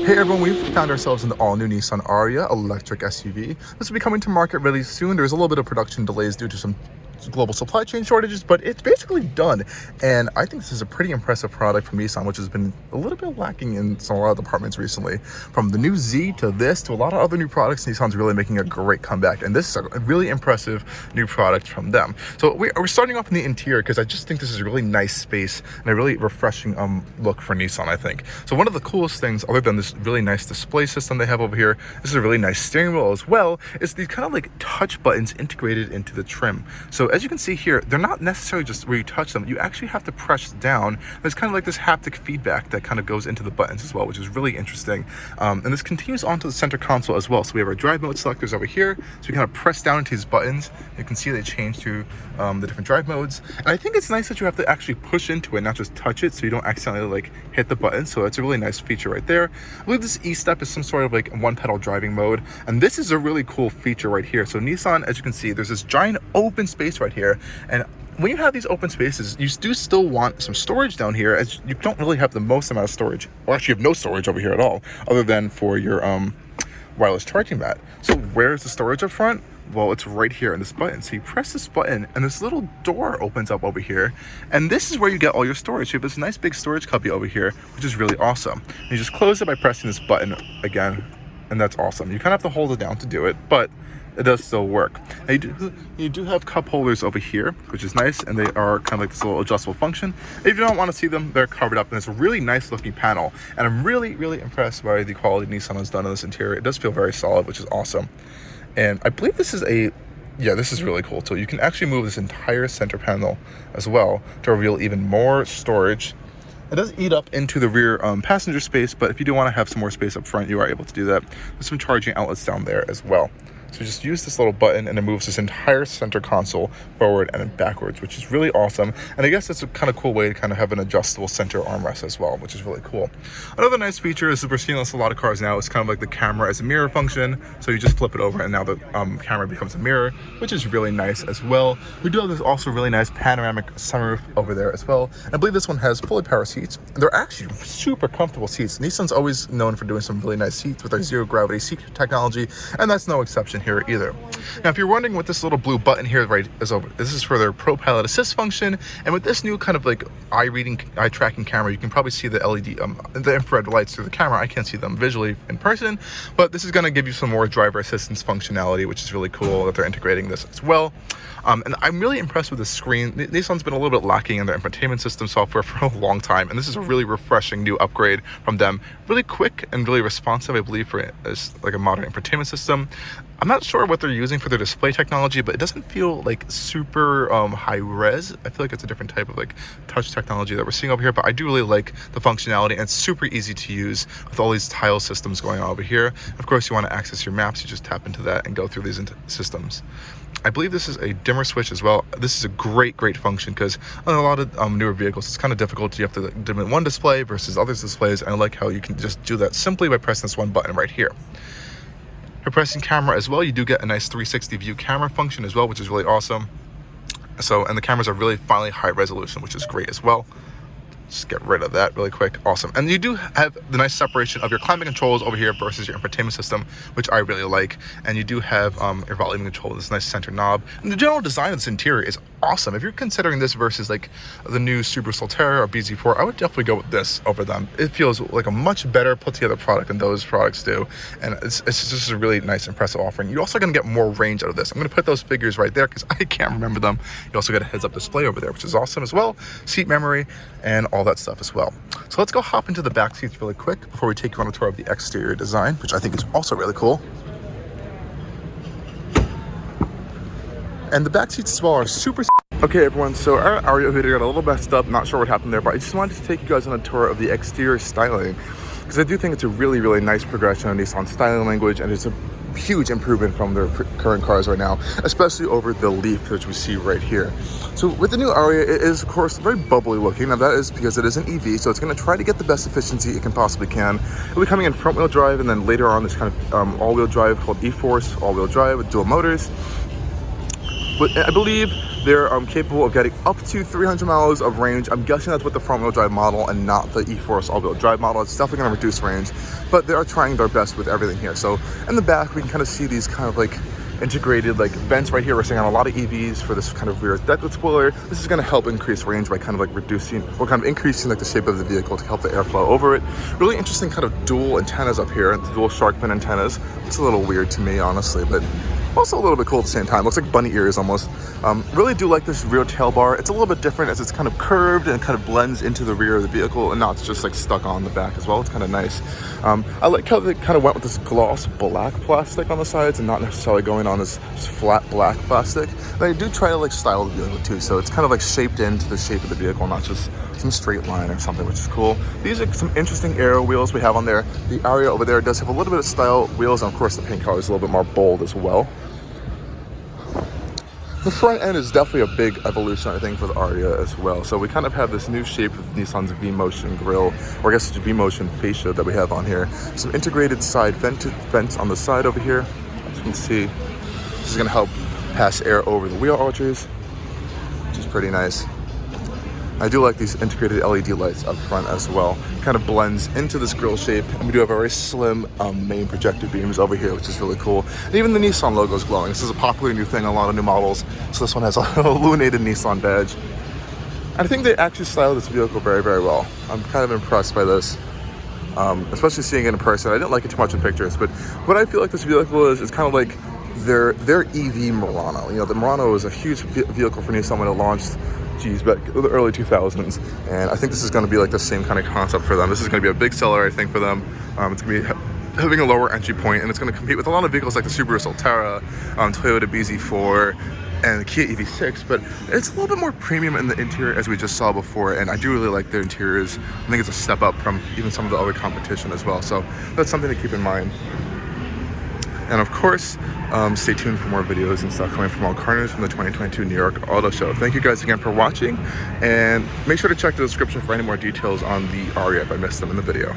Hey everyone, we've found ourselves in the all-new Nissan Ariya electric SUV. This will be coming to market really soon. There's a little bit of production delays due to some global supply chain shortages, but it's basically done. And I think this is a pretty impressive product from Nissan, which has been a little bit lacking in a lot of departments recently. From the new Z to this to a lot of other new products, Nissan's really making a great comeback. And this is a really impressive new product from them. So we're starting off in the interior because I just think this is a really nice space and a really refreshing look for Nissan, I think. So one of the coolest things, other than this really nice display system they have over here, this is a really nice steering wheel as well, is these kind of like touch buttons integrated into the trim. So as you can see here, they're not necessarily just where you touch them. You actually have to press down. There's kind of like this haptic feedback that kind of goes into the buttons as well, which is really interesting. And this continues onto the center console as well. So we have our drive mode selectors over here. So we kind of press down into these buttons. You can see they change to the different drive modes. And I think it's nice that you have to actually push into it, not just touch it, so you don't accidentally like hit the button. So it's a really nice feature right there. I believe this E-step is some sort of like one pedal driving mode. And this is a really cool feature right here. So Nissan, as you can see, there's this giant open space right here. And when you have these open spaces, you do still want some storage down here, as you don't really have the most amount of storage. Well, actually you have no storage over here at all, other than for your wireless charging mat. So where's the storage up front? Well, it's right here in this button. So you press this button and this little door opens up over here. And this is where you get all your storage. You have this nice big storage cubby over here, which is really awesome. And you just close it by pressing this button again. And that's awesome. You kind of have to hold it down to do it, but it does still work. Now you do have cup holders over here, which is nice, and they are kind of like this little adjustable function. If you don't want to see them, they're covered up, and it's a really nice looking panel. And I'm really impressed by the quality Nissan has done on this interior. It does feel very solid, which is awesome. And I believe this is this is really cool too. You can actually move this entire center panel as well to reveal even more storage. It does eat up into the rear passenger space, but if you do want to have some more space up front, you are able to do that. There's some charging outlets down there as well. So just use this little button and it moves this entire center console forward and backwards, which is really awesome. And I guess that's a kind of cool way to kind of have an adjustable center armrest as well, which is really cool. Another nice feature is that we're seeing this in a lot of cars now. It's kind of like the camera as a mirror function. So you just flip it over and now the camera becomes a mirror, which is really nice as well. We do have this also really nice panoramic sunroof over there as well. And I believe this one has fully power seats. And they're actually super comfortable seats. Nissan's always known for doing some really nice seats with their zero gravity seat technology, and that's no exception here either. Now, if you're wondering what this little blue button here is over, this is for their Pro Pilot Assist function. And with this new kind of like eye tracking camera, you can probably see the LED, the infrared lights through the camera. I can't see them visually in person, but this is going to give you some more driver assistance functionality, which is really cool that they're integrating this as well. And I'm really impressed with the screen. Nissan's been a little bit lacking in their infotainment system software for a long time, and this is a really refreshing new upgrade from them. Really quick and really responsive, I believe, for as like a modern infotainment system. I'm not sure what they're using for their display technology, but it doesn't feel like super high res. I feel like it's a different type of like touch technology that we're seeing over here, but I do really like the functionality, and it's super easy to use with all these tile systems going on over here. Of course, you want to access your maps, you just tap into that and go through these systems. I believe this is a dimmer switch as well. This is a great function because on a lot of newer vehicles, it's kind of difficult. You have to dim in one display versus other displays, and I like how you can just do that simply by pressing this one button right here. For pressing camera as well, you do get a nice 360 view camera function as well, which is really awesome. And the cameras are really finally high resolution, which is great as well. Just get rid of that really quick. Awesome. And you do have the nice separation of your climate controls over here versus your infotainment system, which I really like. And you do have your volume control, this nice center knob. And the general design of this interior is awesome. If you're considering this versus like the new Subaru Solterra or BZ4, I would definitely go with this over them. It feels like a much better put together product than those products do. And it's just a really nice, impressive offering. You're also going to get more range out of this. I'm going to put those figures right there because I can't remember them. You also get a heads-up display over there, which is awesome as well. Seat memory and all that stuff as well. So let's go hop into the back seats really quick before we take you on a tour of the exterior design, which I think is also really cool. And the back seats as well are super. Okay everyone, so our Arya video got a little messed up, not sure what happened there, but I just wanted to take you guys on a tour of the exterior styling because I do think it's a really nice progression on Nissan styling language, and it's a huge improvement from their current cars right now, especially over the Leaf, which we see right here. So with the new Aryya, it is of course very bubbly looking. Now that is because it is an EV, so it's going to try to get the best efficiency it can possibly can. It'll be coming in front wheel drive, and then later on this kind of all-wheel drive called E-Force all-wheel drive with dual motors. But I believe They're capable of getting up to 300 miles of range. I'm guessing that's with the front wheel drive model and not the E-Force all-wheel drive model. It's definitely going to reduce range, but they are trying their best with everything here. So in the back, we can kind of see these kind of like integrated like vents right here. We're seeing on a lot of EVs for this kind of rear deck spoiler. This is going to help increase range by kind of like reducing or kind of increasing like the shape of the vehicle to help the airflow over it. Really interesting kind of dual antennas up here, the dual shark fin antennas. It's a little weird to me, honestly, but also a little bit cool at the same time. Looks like bunny ears almost. Really do like this rear tail bar. It's a little bit different as it's kind of curved and kind of blends into the rear of the vehicle and not just like stuck on the back as well. It's kind of nice. I like how they kind of went with this gloss black plastic on the sides and not necessarily going on this just flat black plastic. They do try to like style the vehicle too, so it's kind of like shaped into the shape of the vehicle, not just some straight line or something, which is cool. These are some interesting aero wheels we have on there. The Arya over there does have a little bit of style wheels, and of course the paint color is a little bit more bold as well. The front end is definitely a big evolution, I think, for the Arya as well. So we kind of have this new shape of Nissan's V-Motion grille, or I guess it's V-Motion fascia that we have on here. Some integrated side vents on the side over here. As you can see, this is going to help pass air over the wheel arches, which is pretty nice. I do like these integrated LED lights up front as well. Kind of blends into this grille shape, and we do have very slim main projector beams over here, which is really cool. And even the Nissan logo is glowing. This is a popular new thing on a lot of new models. So this one has a illuminated Nissan badge. And I think they actually styled this vehicle very, very well. I'm kind of impressed by this, especially seeing it in person. I didn't like it too much in pictures, but what I feel like this vehicle is kind of like their EV Murano. You know, the Murano was a huge vehicle for Nissan when it launched, back in the early 2000s, and I think this is going to be like the same kind of concept for them. This is going to be a big seller, I think, for them. It's going to be having a lower entry point, and it's going to compete with a lot of vehicles like the Subaru Solterra, Toyota BZ4, and the Kia EV6, but it's a little bit more premium in the interior, as we just saw before, and I do really like their interiors. I think it's a step up from even some of the other competition as well, so that's something to keep in mind. And of course, stay tuned for more videos and stuff coming from Allcarnews from the 2022 New York Auto Show. Thank you guys again for watching, and make sure to check the description for any more details on the Arya if I missed them in the video.